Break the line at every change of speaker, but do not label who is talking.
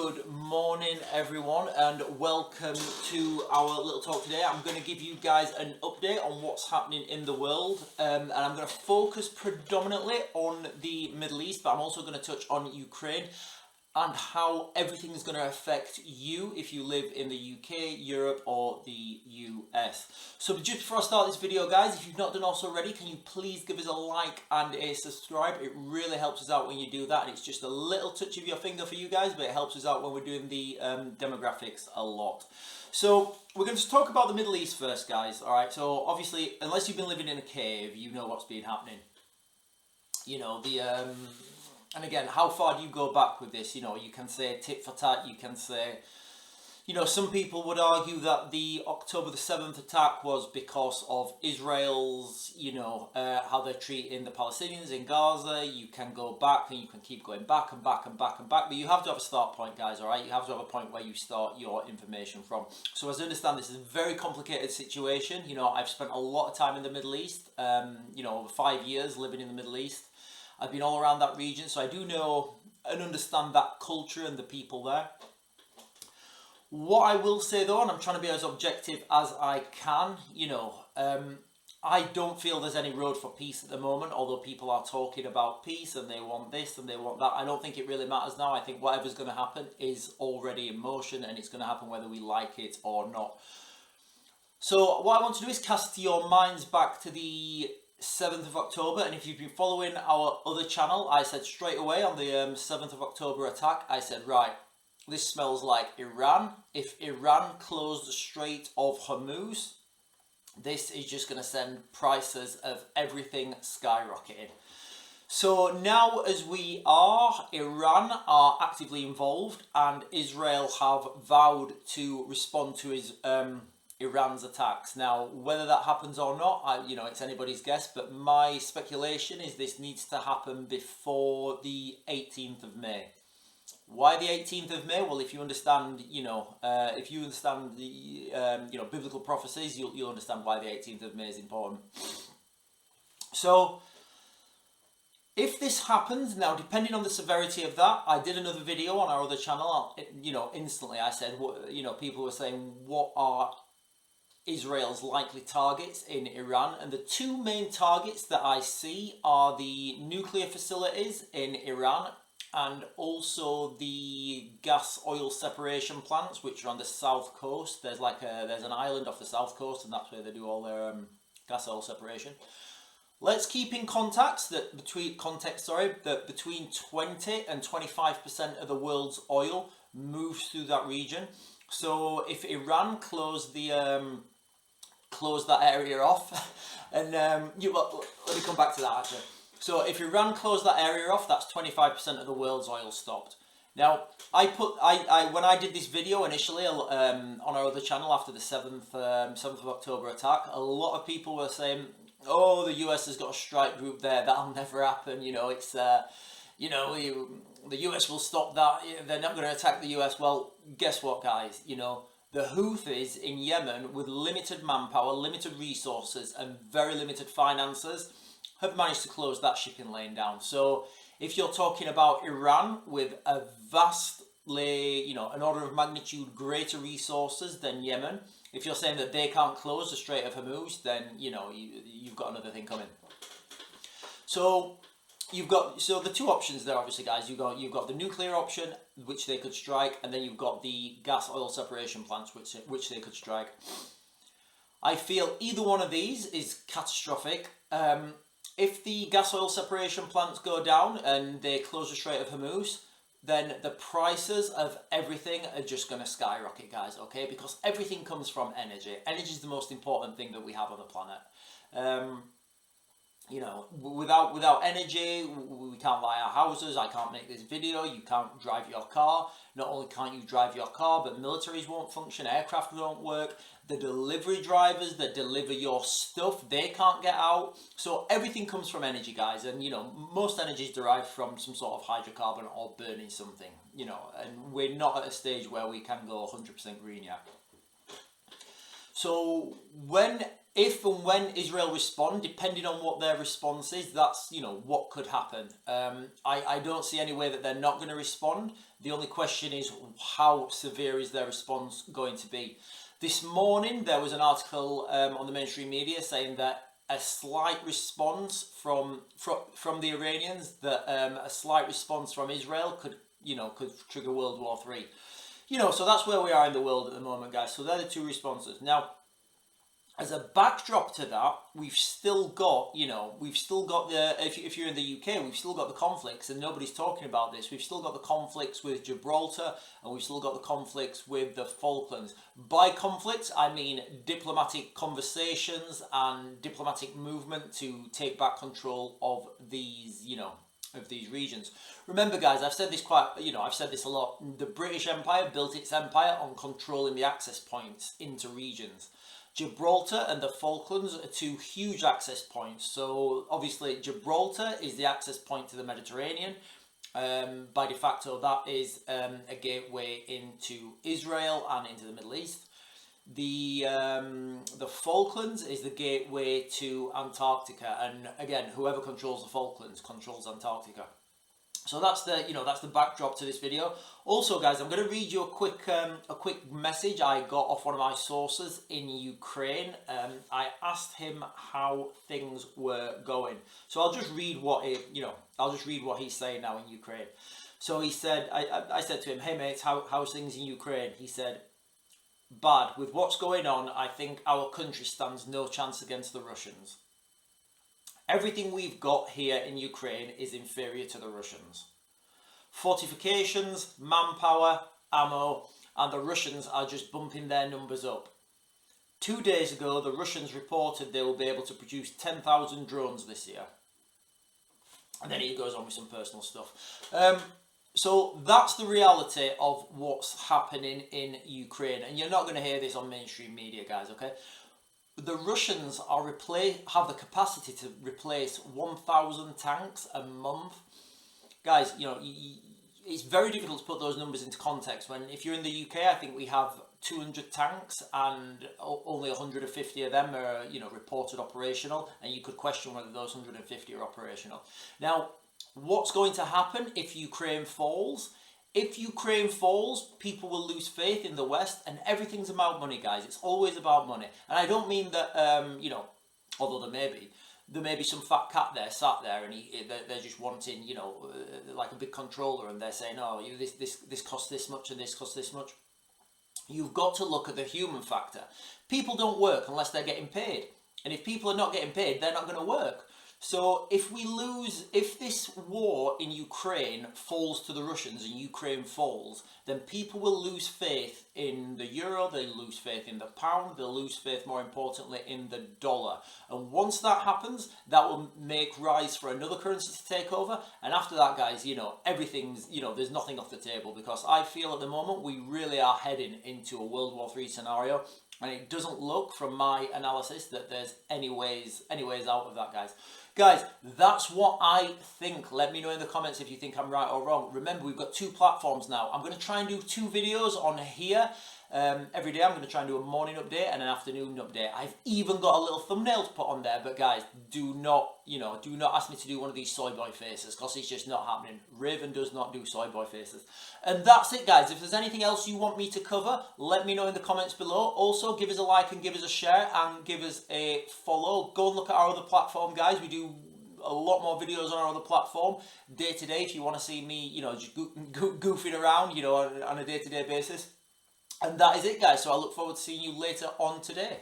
Good morning everyone and welcome to our little talk today. I'm going to give you guys an update on what's happening in the world and I'm going to focus predominantly on the Middle East, but I'm also going to touch on Ukraine and how everything is going to affect you if you live in the UK, Europe or the US. So just before I start this video guys, if you've not done so already, can you please give us a like and a subscribe? It really helps us out when you do that, and it's just a little touch of your finger for you guys, but it helps us out when we're doing the demographics a lot. So we're going to talk about the Middle East first guys, alright? So obviously, unless you've been living in a cave, you know what's been happening. You know, and again, how far do you go back with this? You know, you can say tit for tat, you can say, you know, some people would argue that the October the 7th attack was because of Israel's, you know, how they're treating the Palestinians in Gaza. You can go back and you can keep going back and back and back and back, but you have to have a start point, guys, all right? You have to have a point where you start your information from. So as I understand, this is a very complicated situation. You know, I've spent a lot of time in the Middle East, you know, over 5 years living in the Middle East. I've been all around that region, so I do know and understand that culture and the people there. What I will say though, and I'm trying to be as objective as I can, you know, I don't feel there's any road for peace at the moment, although people are talking about peace and they want this and they want that. I don't think it really matters now. I think whatever's going to happen is already in motion and it's going to happen whether we like it or not. So what I want to do is cast your minds back to the 7th of October, and if you've been following our other channel, I said straight away on the 7th of October attack, I said, right, this smells like Iran. If Iran closed the Strait of Hormuz, this is just going to send prices of everything skyrocketing. So now as we are, Iran are actively involved and Israel have vowed to respond to Iran's attacks. Now, whether that happens or not, you know, it's anybody's guess, but my speculation is this needs to happen before the 18th of May. Why the 18th of May? Well, if you understand, you know, if you understand the, you know, biblical prophecies, you'll understand why the 18th of May is important. So, if this happens, now depending on the severity of that, I did another video on our other channel, you know, instantly I said, you know, people were saying, what are Israel's likely targets in Iran? And the two main targets that I see are the nuclear facilities in Iran and also the gas oil separation plants, which are on the south coast. There's like there's an island off the south coast and that's where they do all their gas oil separation. Let's keep in context that between 20 and 25% of the world's oil moves through that region. So if Iran closed the close that area off and let me come back to that actually. So if Iran closed that area off, that's 25% of the world's oil stopped. Now when I did this video initially on our other channel after the 7th of October attack, a lot of people were saying, oh, the US has got a strike group there, that'll never happen, you know, it's you know, the US will stop that, they're not going to attack the US. Well, guess what guys, you know, the Houthis in Yemen with limited manpower, limited resources and very limited finances have managed to close that shipping lane down. So if you're talking about Iran with a vastly, you know, an order of magnitude greater resources than Yemen, if you're saying that they can't close the Strait of Hormuz, then, you know, you've got another thing coming. So you've got, so the two options there obviously guys, you've got the nuclear option which they could strike, and then you've got the gas oil separation plants which they could strike. I feel either one of these is catastrophic. If the gas oil separation plants go down and they close the Strait of Hormuz, then the prices of everything are just going to skyrocket guys, okay? Because everything comes from energy. Energy is the most important thing that we have on the planet. You know, without energy, we can't buy our houses, I can't make this video, you can't drive your car. Not only can't you drive your car, but militaries won't function, aircraft won't work, the delivery drivers that deliver your stuff, they can't get out. So everything comes from energy, guys, and you know, most energy is derived from some sort of hydrocarbon or burning something, you know, and we're not at a stage where we can go 100% green yet. So if and when Israel respond, depending on what their response is, that's, you know, what could happen. I don't see any way that they're not going to respond. The only question is, how severe is their response going to be? This morning there was an article on the mainstream media saying that a slight response from the Iranians, that a slight response from Israel could trigger World War III. You know, so that's where we are in the world at the moment, guys. So they're the two responses. Now, as a backdrop to that, we've still got the, if you're in the UK, we've still got the conflicts, and nobody's talking about this. We've still got the conflicts with Gibraltar, and we've still got the conflicts with the Falklands. By conflicts, I mean diplomatic conversations and diplomatic movement to take back control of these, of these regions. Remember, guys, I've said this a lot. The British Empire built its empire on controlling the access points into regions. Gibraltar and the Falklands are two huge access points. So obviously Gibraltar is the access point to the Mediterranean. By de facto, that is a gateway into Israel and into the Middle East. The Falklands is the gateway to Antarctica, and again, whoever controls the Falklands controls Antarctica. So that's the backdrop to this video. Also, guys, I'm going to read you a quick message I got off one of my sources in Ukraine. I asked him how things were going. So I'll just read what he's saying now in Ukraine. So he said, I said to him, "Hey mates, how's things in Ukraine?" He said, "Bad. With what's going on, I think our country stands no chance against the Russians. Everything we've got here in Ukraine is inferior to the Russians. Fortifications, manpower, ammo, and the Russians are just bumping their numbers up. 2 days ago, the Russians reported they will be able to produce 10,000 drones this year." And then he goes on with some personal stuff. So that's the reality of what's happening in Ukraine. And you're not going to hear this on mainstream media, guys, okay? The Russians have the capacity to replace 1,000 tanks a month. Guys, it's very difficult to put those numbers into context. If you're in the UK, I think we have 200 tanks and only 150 of them are, reported operational. And you could question whether those 150 are operational. Now, what's going to happen if Ukraine falls? If Ukraine falls, people will lose faith in the West, and everything's about money, guys. It's always about money. And I don't mean that, although there may be some fat cat there, sat there, and they're just wanting, like a big controller, and they're saying, "Oh, this costs this much, and this costs this much." You've got to look at the human factor. People don't work unless they're getting paid. And if people are not getting paid, they're not going to work. So if this war in Ukraine falls to the Russians and Ukraine falls, then people will lose faith in the euro, they lose faith in the pound, they'll lose faith, more importantly, in the dollar. And once that happens, that will make rise for another currency to take over. And after that, guys, everything's, there's nothing off the table, because I feel at the moment we really are heading into a World War III scenario. And it doesn't look, from my analysis, that there's any ways out of that, guys. Guys, that's what I think. Let me know in the comments if you think I'm right or wrong. Remember, we've got 2 platforms now. I'm going to try and do 2 videos on here. Every day I'm going to try and do a morning update and an afternoon update. I've even got a little thumbnail to put on there, but guys, do not ask me to do one of these soy boy faces, because it's just not happening. Raven does not do soy boy faces. And that's it, guys. If there's anything else you want me to cover, let me know in the comments below. Also, give us a like and give us a share and give us a follow. Go and look at our other platform, guys. We do a lot more videos on our other platform day to day if you want to see me, just goofing around, on a day-to-day basis. And that is it, guys. So I look forward to seeing you later on today.